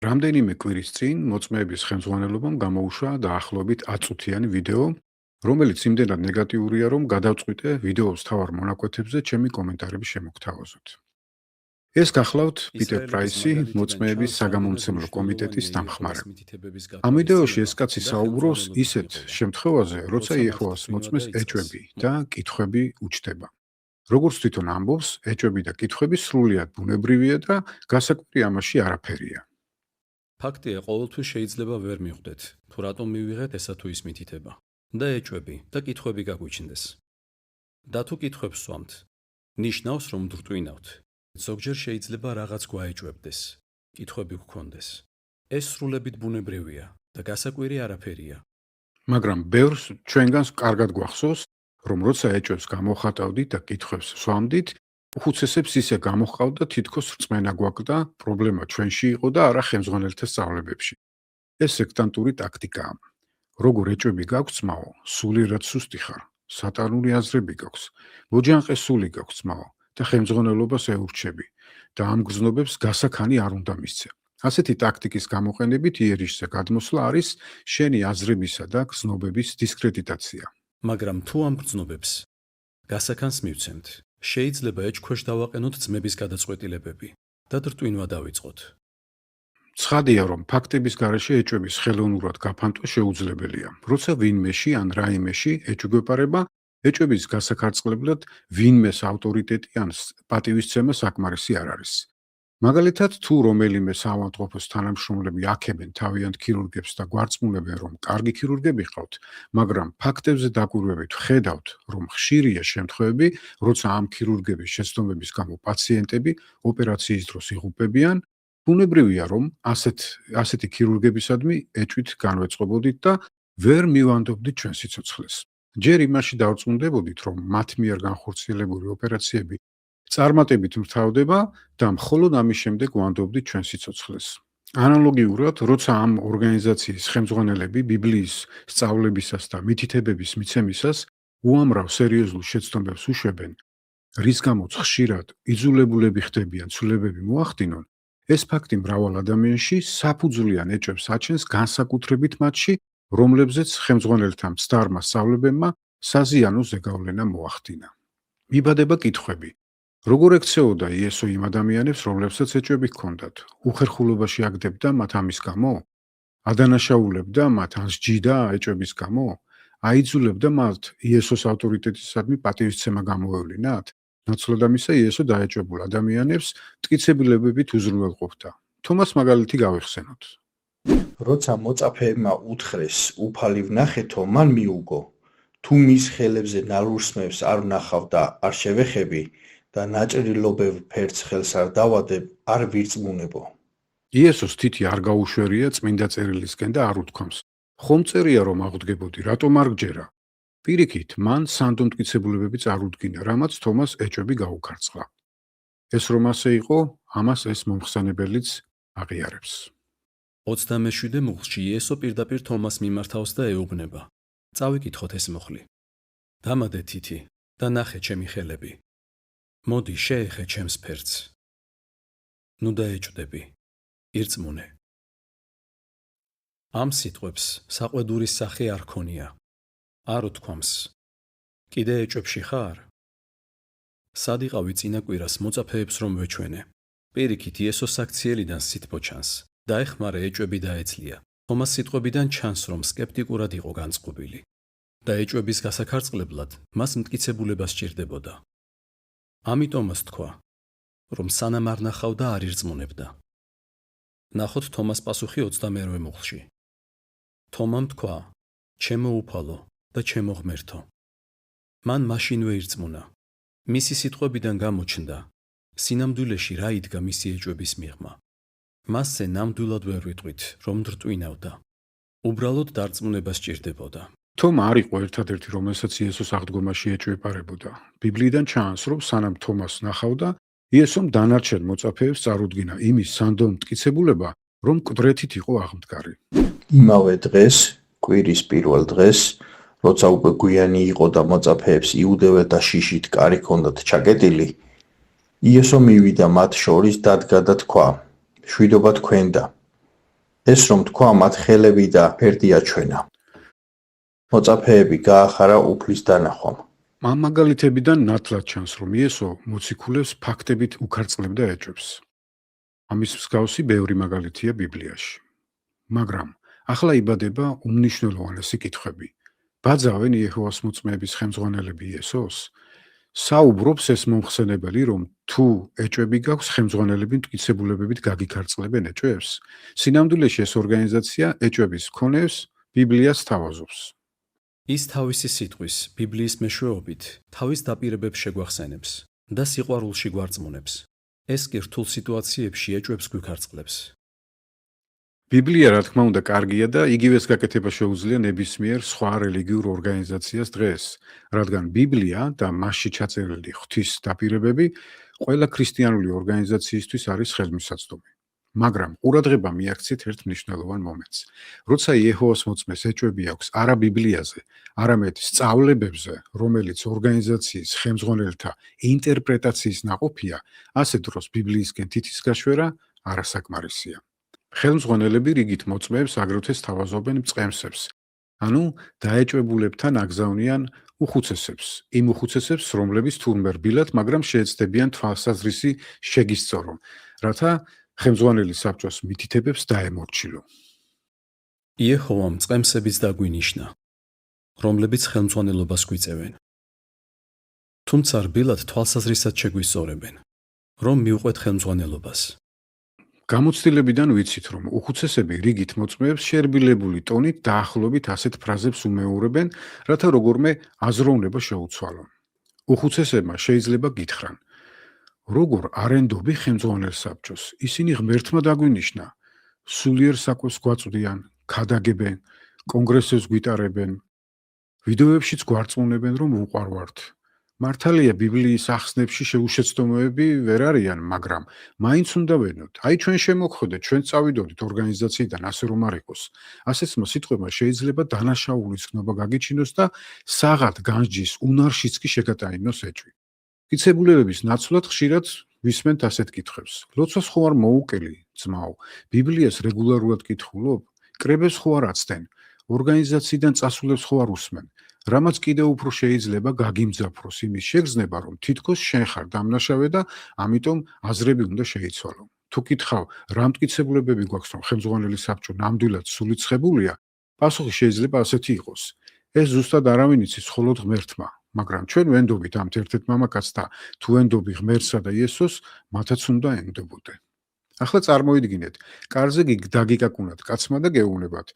რამდენიმე კვირის წინ მოწმეების ხელმძღვანელობამ გამოუშვა დაახლოებით 10 წუთიანი ვიდეო, რომელიც იმდენად ნეგატიურია, რომ გადავწყვიტე ვიდეოს მთავარ მონაკვეთებზე ჩემი კომენტარები შემოგთავაზოთ. ეს გახლავთ პიტერ პრაისი, მოწმეების საგამომცემლო კომიტეტის დამხმარე. ამ ვიდეოში ეს კაცი საუბრობს ისეთ შემთხვევაზე, როცა იეჰოვას მოწმეს ეჭვები და კითხვები უჩნდება. როგორც თვითონ ამბობს, ეჭვები და კითხვები სრულიად ბუნებრივია და გასაკვირი ამაში არაფერია. ფაქტია, ყოველთვის შეიძლება ვერ მიხვდეთ, თუ რატომ მივიღეთ ესა თუ ის მითითება. და ეჭვები და კითხვები გაგვიჩნდეს. და თუ კითხვებს ვსვამთ, ნიშნავს, რომ მდრტვინავთ. ზოგჯერ შეიძლება რაღაც გვაეჭვებდეს, კითხვები გქონდეს. ეს სრულებით ბუნებრივია და გასაკვირი არაფერია. მაგრამ ბევრს ჩვენგანს კარგად გვახსოვს, რომ როცა ეჭვებს გამოხატავდით და კითხვებს ვსვამდით, უხუცესებს ისე გამოჰყავდა, თითქოს რწმენა გვაქვს, პრობლემა ჩვენში იყო და არა ხელმძღვანელთა სწავლებებში. ეს სექტანტური ტაქტიკაა. როგორ ეჭვები გაქვს ძმაო, სულიერად სუსტი ხარ, სატანური აზრები გაქვს, მოჯანყე სული გაქვს ძმაო და ხელმძღვანელობას ეურჩები და ამ გრძნობებს გასაქანი არ უნდა მისცე. ასეთი ტაქტიკის გამოყენებით იერიშზე გადმოსვლა არის შენი აზრებისა და გრძნობების დისკრედიტაცია. მაგრამ თუ ამ გრძნობებს გასაქანს მივცემთ, შეიძლება ეჭქვეშ დავაყენოთ ძმების გადაწყვეტილებები და დრტვინვა დავიწყოთ. ცხადია, რომ ფაქტების გარეშე ეჭვების ხელოვნურად გაფანტვა შეუძლებელია. როცა ვინმეში ან რაიმეში ეჭვი გვეპარება, ეჭვების გასაქარწყლებლად ვინმეს ავტორიტეტი ან პატივისცემა საკმარისი არ არის. მაგალითად, თუ რომელიმე საავადმყოფოს თანამშრომლები აქებენ თავიანთ ქირურგებს და გვარწმუნებენ, რომ კარგი ქირურგები ყავთ, მაგრამ ფაქტებზე დაკვირვებით ვხედავთ, რომ ხშირია შემთხვევები, როცა ამ ქირურგების შეცდომების გამო პაციენტები ოპერაციის დროს იღუპებიან, ბუნებრივია, რომ ასეთი ქირურგებისადმი ეჭვით განვეწყობოდით და ვერ მივანდობდით ჩვენ სიცოცხლეს. ჯერ იმაში დავწუნდებოდით, რომ მათ მიერ განხორციელებული ოპერაციები წარმატებით მთავრდება და მხოლოდ ამის შემდეგ ვანდობდით ჩვენ სიცოცხლეს. ანალოგიურად, როცა ამ ორგანიზაციის ხელმძღვანელები ბიბლიის სწავლებისას და მითითებების მიცემისას უამრავ სერიოზულ შეცდომებს უშვებენ, რის გამოც ხშირად იძულებულები ხდებიან ცვლილებები მოახდინონ, ეს ფაქტი მრავალ ადამიანში საფუძვლიან ეჭვებს აჩენს განსაკუთრებით მათში, რომლებზეც ხელმძღვანელთა მცდარმა სწავლებებმა საზიანო ზეგავლენა მოახდინა. მიბადება კითხვები. როგორ ექცეოდა იესო იმ ადამიანებს, რომლებსაც ეჭვები ჰქონდათ? უხერხულობაში აგდებდა მათ ამის გამო? ადანაშაულებდა მათ ან სჯიდა ეჭვების გამო? აიძულებდა მათ იესოს ავტორიტეტისადმი პატივისცემა გამოევლინათ? ნაცვლად ამისა, იესო დაეჭვებულ ადამიანებს მტკიცებულებებით უზრუნველყოფდა. თომას მაგალითი გავიხსენოთ. როცა მოწაფეებმა უთხრეს, უფალი ვნახეთო, მან მიუგო, თუ მის ხელებზე ნალურსმებს არ ვნახავ და არ შევეხები და ნაჭრილობებ ფერც ხელს არ დავადებ, არ ვირწმუნებო. იესოს თითი არ გაუშვერია წმინდა წერილისკენ და არ უთქვამს, ხომ წერია რომ აღვდგებოდი, რატომ არ გჯერა? პირიქით, მან სანდო მტკიცებულებები წარუდგინა, რამაც თომას ეჭვები გაუქარწყლა. ეს რომ ასე იყო, ამას ეს მომხსენებელიც აღიარებს. 27 მუხლში იესო პირდაპირ თომას მიმართავს და ეუბნება. წავიკითხოთ ეს მუხლი. დამადე თითი და ნახე ჩემი ხელები. მოდი შეეხე ჩემს ფერც. ნუ დაეჭვდები, ირწმუნე. ამ სიტყვებს საყვედურის სახე არ ქონია. არ უთქვამს, კიდე ეჭვებში ხარ? სად იყავი წინა კვირას მოწაფეებს რომ ვეჩვენე? პირიქით იესოს აქციელიდან სითბო ჩანს და ეხმარა ეჭვები დაეცლია. თომას სიტყვებიდან ჩანს, რომ სკეპტიკურად იყო განწყობილი და ეჭვების გასაქარწყლებლად მას მტკიცებულება სჭირდებოდა. ამიტომაც თქვა, რომ სანამ არ ნახავდა არ ირწმუნებდა. ნახოთ თომას პასუხი 22 მუხლში. თომამ თქვა, ჩემო უფალო და ჩემო ღმერთო. მან მაშინვე ირწმუნა. მისი სიტყვებიდან გამოჩნდა, სინამდვილეში რა იდგა მისი ეჭვების მიღმა. მასზე ნამდვილად ვერ ვიტყვით, რომ დრტვინავდა. უბრალოდ დარწმუნება სჭირდებოდა. თომა არ იყო ერთადერთი, რომელსაც იესოს აღდგომაში ეჭვეპარებოდა. ბიბლიიდან ჩანს, რომ სანამ თომას ნახავდა, იესომ დანარჩენ მოწაფეებს წარუდგინა იმის სანდო მტკიცებულება, რომ მკვდრეთით იყო აღმდგარი. იმავე დღეს, კვირის პირველ დღეს, როცა უკვე გვიანი იყო და მოწაფეებს იუდევე და შიშით კარი ჰქონდათ ჩაკეტილი, იესო მივიდა მათ შორის დადგა და თქვა, მშვიდობა თქვენდა. ეს რომ თქვა მათ ხელები და ფერდი აჩვენა. მოწაფეები გაახარა უფლის დანახვამ. ამ მაგალითებიდან ნათლად ჩანს, რომ იესო მოციქულებს ფაქტებით უქარწყლებდა ეჭვებს. ამის მსგავსი ბევრი მაგალითია ბიბლიაში. მაგრამ ახლა იბადება უმნიშვნელოვანესი კითხვები. ბაძავენ იეჰოვას მოწმეების ხელმძღვანელები იესოს? საუბრობს ეს მომხსენებელი, რომ თუ ეჭვები გაქვს, ხელმძღვანელები მტკიცებულებებით გაგიქარწყლებენ ეჭვებს? სინამდვილეში ეს ორგანიზაცია ეჭვების მქონეებს ბიბლიას თავაზობს. ის თავისი სიტყვის, ბიბლიის მეშვეობით, თავის დაპირებებს შეგვახსენებს და სიყვარულში გვარწმუნებს. ეს კი რთულ სიტუაციებში ეჭვებს გვიქარწყლებს. ბიბლია, რა თქმა უნდა, კარგია და იგივეს გაკეთება შეუძლია ნებისმიერ სხვა რელიგიურ ორგანიზაციას დღეს, რადგან ბიბლია და მასში ჩაწერილი ღვთის დაპირებები ყველა ქრისტიანული ორგანიზაციისთვის არის ხელმისაწვდომი. მაგრამ ყურადღება მიაქცეთ ერთ მნიშვნელოვან მომენტს. როცა იეჰოვას მოწმეს ეჭვები აქვს არა ბიბლიაზე, არამედ სწავლებებზე, რომელიც ორგანიზაციის ხელმძღვანელთა ინტერპრეტაციის ნაყოფია, ასე დროს ბიბლიისკენ თითის გაშვერა არასაკმარისია. ხელმძღვანელები რიგით მოწმეებს აგრეთვე სთავაზობენ მწყემსებს, ანუ დაეჭვებულებთან აგზავნიან უხუცესებს, იმ უხუცესებს, რომლებიც თურმე რბილად, მაგრამ შეეცდებიან თვალსაზრისი შეგისწორო, რათა ხელმძღვანელი საბჭოს მითითებებს დაემორჩილო. იეჰოვამ მწყემსებიც დაგვინიშნა, რომლებიც ხელმძღვანელობას გვიწევენ. თუმცა რბილად თვალსაზრისად შეგვისწორებენ, რომ მიუყვეთ ხელმძღვანელობას. გამოცდილებიდან ვიცით, რომ უხუცესები რიგით მოწმეებს შერბილებული ტონით დაახლოებით ასეთ ფრაზებს უმეორებენ, რათა როგორმე აზროვნება შეუცვალონ. უხუცესებმა შეიძლება გითხრან: როგორ არენდობი ხელმძღვანელ საბჭოს? ისინი ღმერთმა დაგვინიშნა, სულიერ საკვებს გვაწვდიან, ქადაგებენ, კონგრესებს გვიტარებენ, ვიდეოებშიც გვარწმუნებენ, რომ უყვარვართ. მართალია ბიბლიის ახსნებში შეუშეცდომოები ვერ არიან, მაგრამ მაინც უნდა ვენოთ. აი ჩვენ შემოგხვდეთ, ჩვენ წავიდოდით ორგანიზაციიდან, ასე რომ არ იყოს. ასეთმა სიტყვებმა შეიძლება დანაშაულის ცნობა გაგიჩინოს და საღად განსჯის უნარშიც კი შეგატანინოს ეჭვი. მტკიცებულებების ნაცვლად ხშირად ვისმენთ ასეთ კითხვებს. ლოცვას ხო არ მოუკელი, ძმაო? ბიბლიას რეგულარულად კითხულობ? კრებებს ხო არ აცდენ? ორგანიზაციიდან წასულებს ხო არ უსმენ? რამაც კიდევ უფრო შეიძლება გაგიმძაფროს იმის შეგრძნება, რომ თითქოს შენ ხარ დამნაშავე და ამიტომ აზრები უნდა შეიცვალო. თუ კითხავ, რა მტკიცებულებები გვაქვს, რომ ხელმძღვანელი საბჭო ნამდვილად სულიცხებულია, პასუხი შეიძლება ასეთი იყოს: ეს ზუსტად არავინ იცის, მხოლოდ ღმერთმა. მაგრამ ჩვენ ვენდობით ამ ერთ-ერთ მამაკაცს და თუ ვენდობი ღმერთსა და იესოს, მათაც უნდა ენდობოდე. ახლა წარმოიდგინეთ, კარზე დაგიკაკუნათ კაცმა და გეუბნებათ: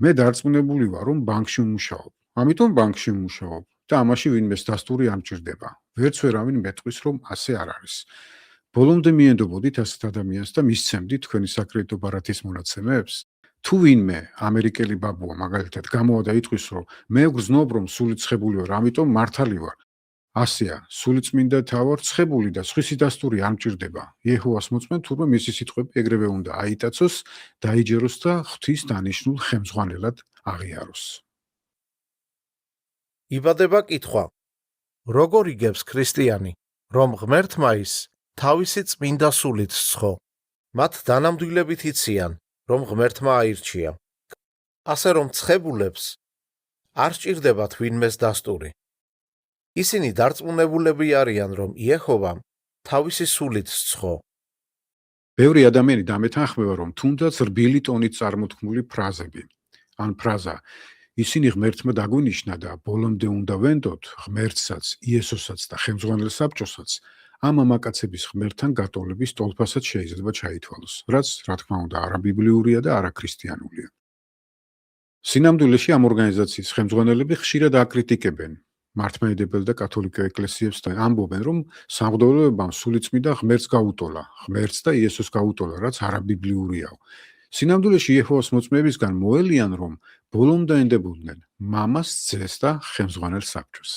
მე დარწმუნებული ვარ, რომ ბანკში ვმუშაობ. ამიტომ ბანკში ვმუშაობ და ამაში ვინმეს დასტური არ მჭირდება. ვერც ვერავინ მეტყვის, რომ ასე არ არის. ბოლომდე მიენდობოდით ასეთ ადამიანს და მისცემდით თქვენი საკრედიტო ბარათის მონაცემებს? თუ ვინმე ამერიკელი ბაბუა მაგალითად გამოვა და იტყვის, რომ მე ვგრძნობ, რომ სულიცხებული ვარ, ამიტომ მართალი ვარ. ასეა, სულიწმინდა თავარ ცხებული და სხვისი დასტური არ მჭირდება. იეჰოვას მოწმენ თურმე მისი სიტყვები ეგრევე უნდა აიტაცოს, დაიჯეროს და ღვთის დანიშნულ ხელმძღვანელად აღიაროს. იბადება კითხვა: როგორ იგებს ქრისტიანი, რომ ღმერთმა ის თავისი წმინდა სულით სცხო? მათ დანამდვილებით იციან, რომ ღმერთმა აირჩია. ასე რომ ცხებულებს არ სჭირდებათ ვინმეს დასტური. ისინი დარწმუნებულები არიან, რომ იეჰოვამ თავისი სულით სცხო. ბევრი ადამიანი დამეთანხმება, რომ თუნდაც რბილი ტონით წარმოთქმული ფრაზები, ან ფრაზა ისინი ღმერთმა დაგვინიშნა და ბოლომდე უნდა ვენდოთ ღმერთსაც, იესოსაც და ხელმძღვანელ საბჭოსაც, ამ მამაკაცების ღმერთთან გატოლების ტოლფასაც შეიძლება ჩაითვალოს, რაც, რა თქმა უნდა, არაბიბლიურია და არაქრისტიანულია. სინამდვილეში ამ ორგანიზაციის ხელმძღვანელები ხშირად აკრიტიკებენ მართლმადიდებელ და კათოლიკე ეკლესიებს და ამბობენ, რომ სამღვდელოებამ სულიწმიდა ღმერთს გაუტოლა, ღმერთს და იესოს გაუტოლა, რაც არაბიბლიურიაო. სინამდვილეში იეჰოვას მოწმეებისგან მოელიან, რომ ბოლომდე ენდებოდნენ მამას, ძეს და ხელმძღვანელ საბჭოს.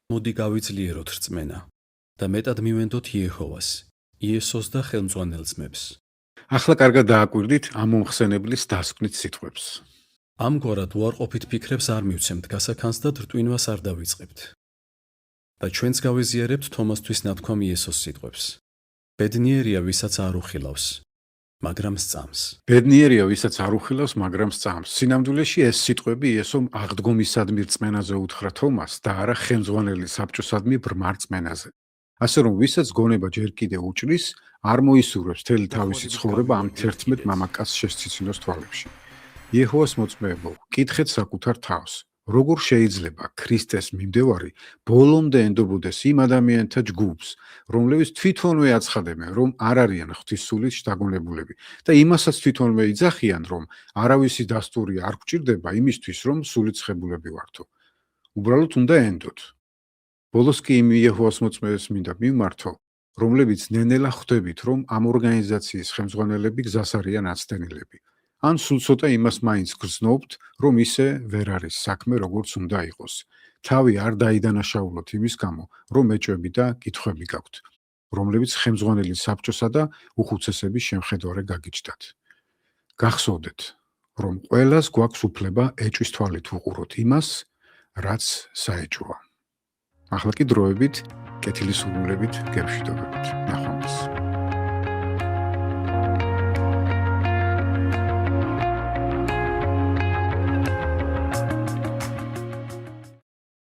მოდი გავიძლიეროთ რწმენა და მეტად მივენდოთ იეჰოვას, იესოს და ხელმძღვანელ ძმებს. ახლა კარგად დააკვირდით ამ მომხსენებლის დასკვნით სიტყვებს. ამგვარად უარყოფით ფიქრებს არ მივცემთ გასაქანს და რტვინვას არ დავიწყებთ. და ჩვენც გავიზიარებთ თომასთვის ნათქვამ იესოს სიტყვებს. ბედნიერია, ვისაც არ უხილავს. მაგრამ სწამს. ბედნიერია, ვისაც არ უხილავს, მაგრამ სწამს. სინამდვილეში ეს სიტყვები იესომ აღდგომისადმი რწმენაზე უთხრა თომას და არა ხელმძღვანელი საბჭოსადმი ბრმა რწმენაზე. ასე რომ, ვისაც გონება ჯერ კიდე უჭრის, არ მოისურვებს მთელი თავისი ცხოვრება ამ 11 მამაკაცს შესციცინოს თვალებში. იეჰოვას მოწმეებო, კითხეთ საკუთარ თავს. როგორ შეიძლება ქრისტეს მიმდევარი ბოლომდე ენდობოდეს იმ ადამიანთა ჯგუფს, რომლებიც თვითონვე აცხადებენ, რომ არ არიან ღვთისმსულით შთაგონებულები და იმასაც თვითონვე იძახიან, რომ არავისი დასტური არ გვჭირდება იმისთვის, რომ სულიწხებულები ვართო. უბრალოდ უნდა ენდოთ. ბოლოს კი იმ იეჰოვას მოწმეებს მინდა მიმართო, რომლებიც ნენელა ხვდებით, რომ ამ ორგანიზაციის ხელმძღვანელები გზას არიან აცდენილები. ან სულ ცოტა იმას მაინც გრძნობთ, რომ ისე ვერ არის საქმე, როგორც უნდა იყოს. თავი არ დაიდანაშაულოთ იმის გამო, რომ ეჭვები და კითხვები გაქვთ, რომლებიც ხელმძღვანელი საბჭოსა და უხუცესების შემხედვარე გაგიჩნდათ. გახსოვდეთ, რომ ყველას გვაქვს უფლება ეჭვის თვალით ვუყუროთ იმას, რაც საეჭვოა. ახლა კი დროებით, კეთილი სურვილებით გემშვიდობებით. ნახვამდის.